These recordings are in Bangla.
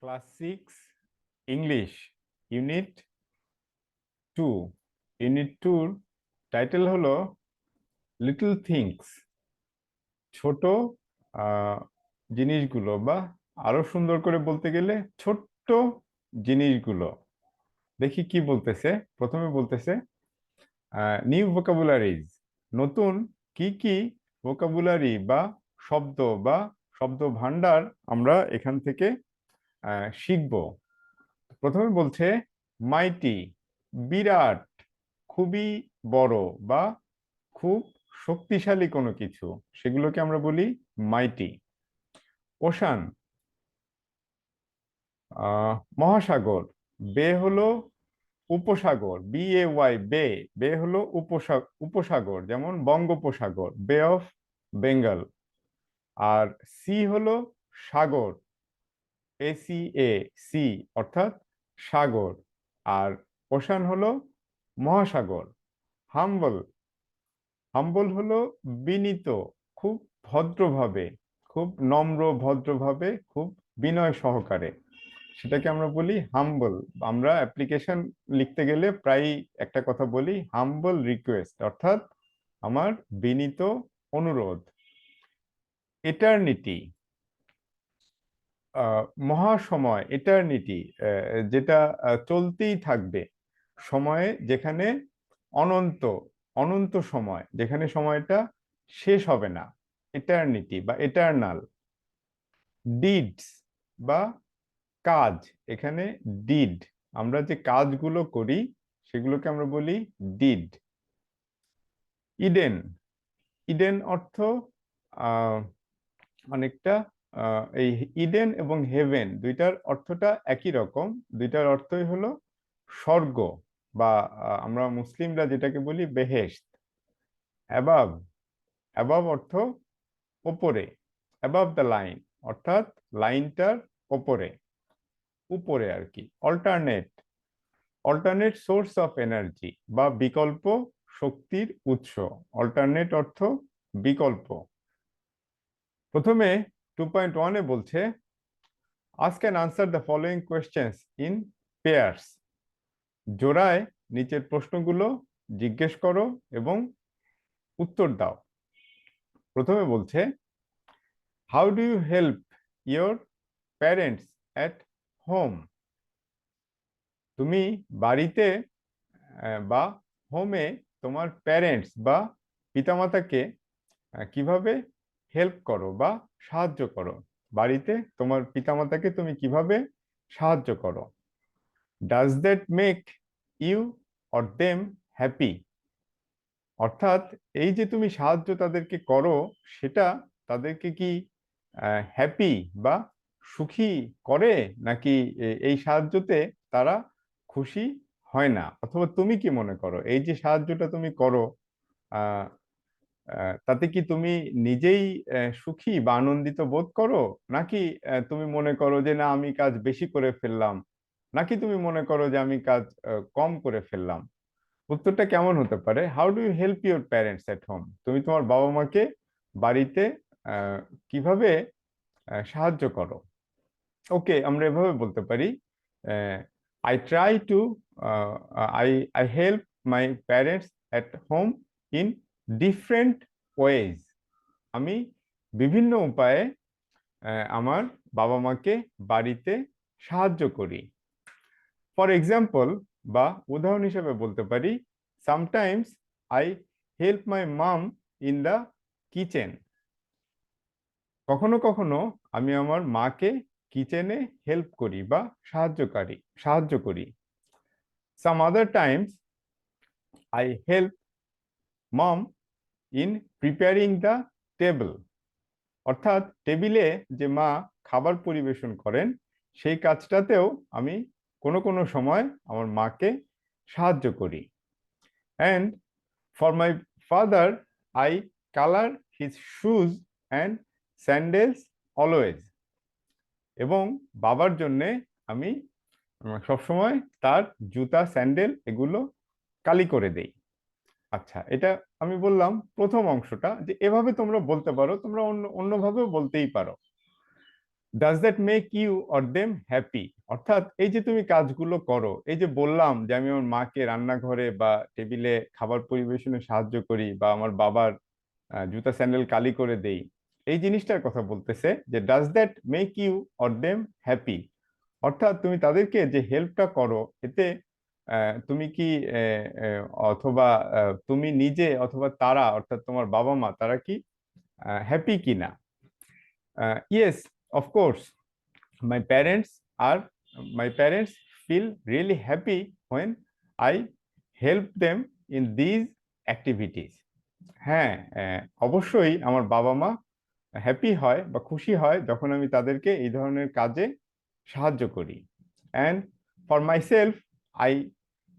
Class 6 English unit 2। ইউনিট 2-র টাইটেল হলো লিটল থিংস, ছোট আহ, জিনিসগুলো, বা আরো সুন্দর করে বলতে গেলে ছোট্ট জিনিসগুলো। দেখি কি বলতেছে। প্রথমে বলতেছে নিউ ভোকাবুলারিজ, নতুন কি কি ভোকাবুলারি বা শব্দ বা শব্দ ভান্ডার আমরা এখান থেকে শিখব। প্রথমে বলছে মাইটি, বিরাট, খুবই বড় বা খুব শক্তিশালী কোনো কিছু, সেগুলোকে আমরা বলি মাইটি। ওশান, মহাসাগর। বে হলো উপসাগর, BAY, বে। বে হলো উপসাগর, যেমন বঙ্গোপসাগর, বে অফ বেঙ্গল। আর সি হলো সাগর, ACA, সি অর্থাৎ সাগর। আর ওশান হলো মহাসাগর। হাম্বল, হাম্বল হলো বিনীত, খুব ভদ্রভাবে, খুব নম্র ভদ্রভাবে, খুব বিনয় সহকারে, সেটাকে আমরা বলি হাম্বল। আমরা অ্যাপ্লিকেশন লিখতে গেলে প্রায় একটা কথা বলি, হাম্বল রিকোয়েস্ট, অর্থাৎ আমার বিনীত অনুরোধ। এটারনিটি, মহাসময়, এটারনিটি, যেটা চলতেই থাকবে, সময়ে যেখানে অনন্ত, অনন্ত সময়, যেখানে সময়টা শেষ হবে না, এটারনিটি বা এটার্নাল। ডিডস বা কাজ, এখানে ডিড, আমরা যে কাজগুলো করি সেগুলোকে আমরা বলি ডিড। ইডেন, ইডেন অর্থ আহ অনেকটা এই ইডেন এবং হেভেন দুইটার অর্থটা একই রকম। দুইটার অর্থই হলো স্বর্গ, বা আমরা মুসলিমরা যেটাকে বলি বেহেশত। অ্যাবাভ, অ্যাবাভ অর্থ ওপরে, অ্যাবাভ দ্য লাইন, অর্থাৎ লাইনটার ওপরে, উপরে আর কি। Alternate, alternate source of energy বা বিকল্প শক্তির উৎস। অল্টারনেট অর্থ বিকল্প। প্রথমে 2.1-এ বলছে ask and answer the following questions in pairs. জোড়ায় নিচের প্রশ্নগুলো জিজ্ঞেস করো এবং উত্তর দাও। প্রথমে বলছে how do you help your parents at home. তুমি বাড়িতে বা হোমে তোমার প্যারেন্টস বা পিতামাতাকে কিভাবে হেল্প করো বা সাহায্য করো। বাড়িতে তোমার পিতামাতাকে তুমি কিভাবে সাহায্য করো। Does that make you or them happy. অর্থাৎ এই যে তুমি সাহায্য তাদেরকে করো, সেটা তাদেরকে কি হ্যাপি বা সুখী করে, নাকি এই সাহায্যতে তারা খুশি হয় না। অথবা তুমি কি মনে করো এই যে সাহায্যটা তুমি করো, আহ তাতে কি তুমি নিজেই সুখী বা আনন্দিত বোধ করো, নাকি তুমি মনে করো যে না আমি কাজ বেশি করে ফেললাম, নাকি তুমি মনে করো যে আমি কাজ কম করে ফেললাম। উত্তরটা কেমন হতে পারে? How do you help your parents at home. তুমি তোমার বাবা মাকে বাড়িতে আহ, কিভাবে সাহায্য করো। ওকে, আমরা এভাবে বলতে পারি I try to I I help my parents at home in different ways. আমি বিভিন্ন উপায়ে আমার বাবা মাকে বাড়িতে সাহায্য করি। ফর এক্সাম্পল, বা উদাহরণ হিসেবে বলতে পারি, sometimes I help my mum in the kitchen. কখনো কখনো আমি আমার মাকে কিচেনে হেল্প করি বা সাহায্য করি। Some other times I help mom in preparing the table. অর্থাৎ টেবিলে যে মা খাবার পরিবেশন করেন, সেই কাজটাতেও আমি কোনো কোনো সময় আমার মাকে সাহায্য করি। And for my father I colour his shoes and sandals always. এবং বাবার জন্যে আমি সবসময় তার জুতা, স্যান্ডেল এগুলো কালি করে দেই। আচ্ছা, এটা আমি বললাম প্রথম অংশটা, যে এভাবে তোমরা বলতে পারো, তোমরা অন্যভাবেও বলতেই পারো। Does that make you or them happy? অর্থাৎ এই যে তুমি কাজগুলো করো, এই যে বললাম যে আমি আমার মাকে রান্নাঘরে বা টেবিলে খাবার পরিবেশনে সাহায্য করি, বা আমার বাবার জুতা স্যান্ডেল কালি করে দেই, এই জিনিসটার কথা বলতেছে যে does that make you or them happy. অর্থাৎ তুমি তাদেরকে যে হেল্পটা করো, এতে তুমি কি অথবা তুমি নিজে অথবা তারা, অর্থাৎ তোমার বাবা মা, তারা কি হ্যাপি কিনা? Yes, of course, my parents are my parents feel really happy when I help them in these activities. হ্যাঁ, অবশ্যই আমার বাবা মা হ্যাপি হয় বা খুশি হয় যখন আমি তাদেরকে এই ধরনের কাজে সাহায্য করি। And for myself I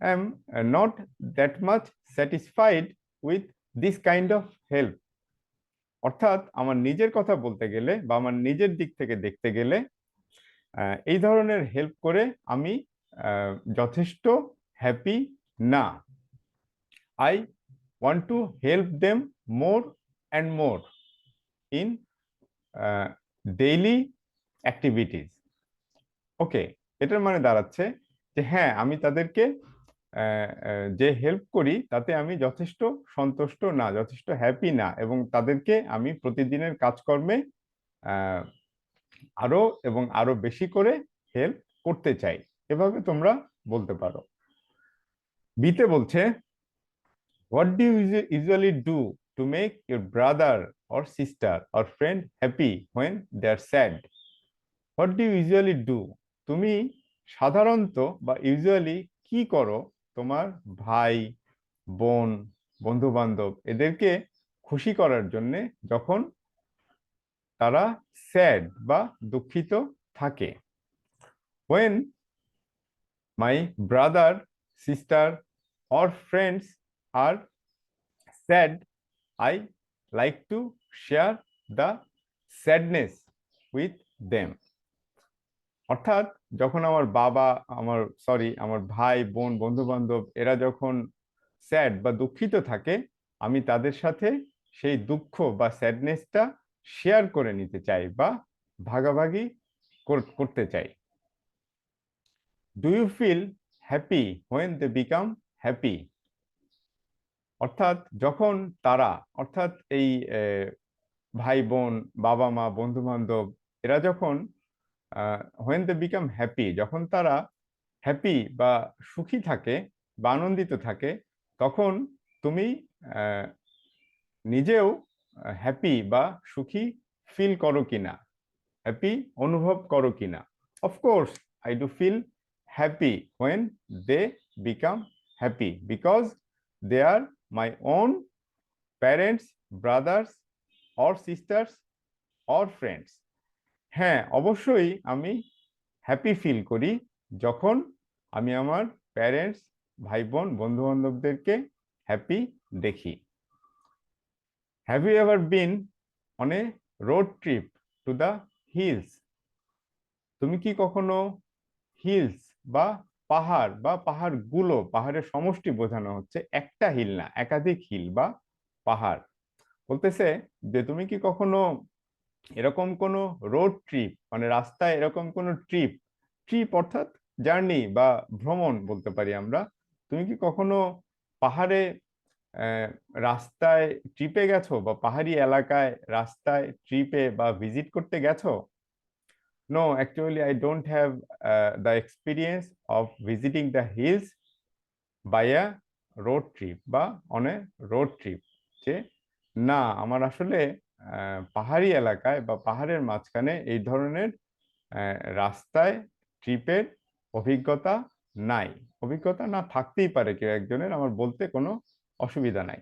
am not that much satisfied with this kind of help. অর্থাৎ আমার নিজের কথা বলতে গেলে বা আমার নিজের দিক থেকে দেখতে গেলে এই ধরনের হেল্প করে আমি যথেষ্ট হ্যাপি না। I want to help them more and more in daily activities. Okay, এটার মানে দাঁড়াচ্ছে যে হ্যাঁ, আমি তাদেরকে যে হেল্প করি তাতে আমি যথেষ্ট সন্তুষ্ট না, যথেষ্ট হ্যাপি না, এবং তাদেরকে আমি প্রতিদিনের কাজকর্মে আহ, আরো এবং আরো বেশি করে হেল্প করতে চাই। এভাবে তোমরা বলতে পারো। বিতে বলছে, what do you usually do to make your brother or sister or friend happy when they are sad? What do usually do, তুমি সাধারণত বা ইউজুয়ালি কি করো তোমার ভাই, বোন, বন্ধু বান্ধব এদেরকে খুশি করার জন্যে যখন তারা স্যাড বা দুঃখিত থাকে? When my brother, sister or friends are sad, I like to share the sadness with them. অর্থাৎ যখন আমার বাবা, আমার ভাই, বোন, বন্ধু বান্ধব এরা যখন স্যাড বা দুঃখিত থাকে, আমি তাদের সাথে সেই দুঃখ বা স্যাডনেসটা শেয়ার করে নিতে চাই বা ভাগাভাগি করতে চাই। Do you feel happy when they become happy? অর্থাৎ যখন তারা, অর্থাৎ এই ভাই বোন, বাবা মা, বন্ধু বান্ধব এরা যখন হোয়েন দে বিকাম হ্যাপি, যখন তারা হ্যাপি বা সুখী থাকে বা আনন্দিত থাকে, তখন তুমি আহ, নিজেও হ্যাপি বা সুখী ফিল করো কিনা, হ্যাপি অনুভব করো কিনা? Of course I do feel happy when they become happy because they are my own parents, brothers or sisters or friends. হ্যাঁ, অবশ্যই আমি হ্যাপি ফিল করি যখন আমি আমার প্যারেন্টস, ভাই বোন, বন্ধু বান্ধবদেরকে হ্যাপি দেখি। Have you ever been on a road trip to the hills? তুমি কি কখনো হিলস বা পাহাড় বা পাহাড়গুলো, পাহাড়ের সমষ্টি বোঝানো হচ্ছে, একটা হিল না, একাধিক হিল বা পাহাড়, বলতেছে যে তুমি কি কখনো এরকম কোনো রোড ট্রিপ, মানে রাস্তায় এরকম কোনো ট্রিপ, ট্রিপ অর্থাৎ জার্নি বা ভ্রমণ বলতে পারি আমরা, তুমি কি কখনো পাহাড়ে আহ, রাস্তায় ট্রিপে গেছো বা পাহাড়ি এলাকায় রাস্তায় ট্রিপে বা ভিজিট করতে গেছো? No, actually I don't have the experience of visiting the hills by a road trip বা অন এ রোড ট্রিপ। যে না, আমার আসলে পাহাড়ি এলাকায় বা পাহাড়ের মাঝখানে এই ধরনের রাস্তায় ট্রিপের অভিজ্ঞতা নাই। অভিজ্ঞতা না থাকতেই পারে কেউ একজনের, আমার বলতে কোনো অসুবিধা নাই।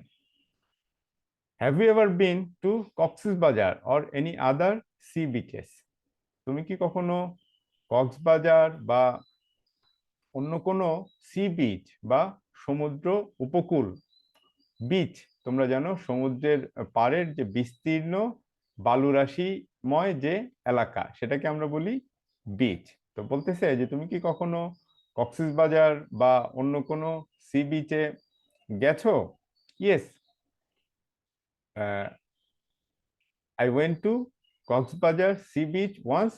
Have you ever been to Cox's Bazar or any other sea beaches? তুমি কি কখনো কক্সবাজার বা অন্য কোনো সি বিচ বা সমুদ্র উপকূল, বিচ তোমরা জানো সমুদ্রের পাড়ের যে বিস্তীর্ণ বালুরাশিময় যে এলাকা, সেটাকে আমরা বলি বিচ। তো বলতেছে যে তুমি কি কখনো কক্সবাজার বা অন্য কোনো সি বিচে গেছো? Yes, I went to Cox's Bazar sea beach once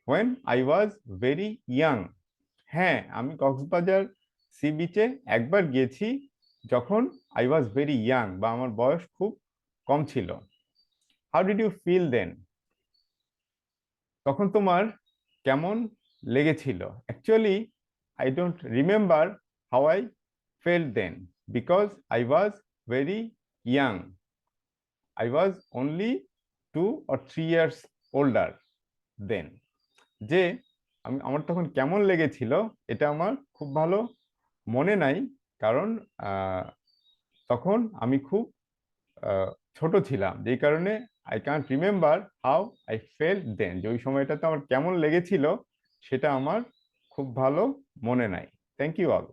when I was very young. হ্যাঁ, আমি কক্সবাজার সি বিচে একবার গিয়েছি যখন I was very young, বা আমার বয়স খুব কম ছিল। How did you feel then? তখন তোমার কেমন লেগেছিল? Actually I don't remember how I felt then, because I was very young. I was only 2 or 3 years older then. যে আমার তখন কেমন লেগেছিল এটা আমার খুব ভালো মনে নাই, কারণ তখন আমি খুব ছোট ছিলাম, যেই কারণে I can't remember how I felt then, যে ওই সময়টাতে আমার কেমন লেগেছিল সেটা আমার খুব ভালো মনে নাই। Thank you all.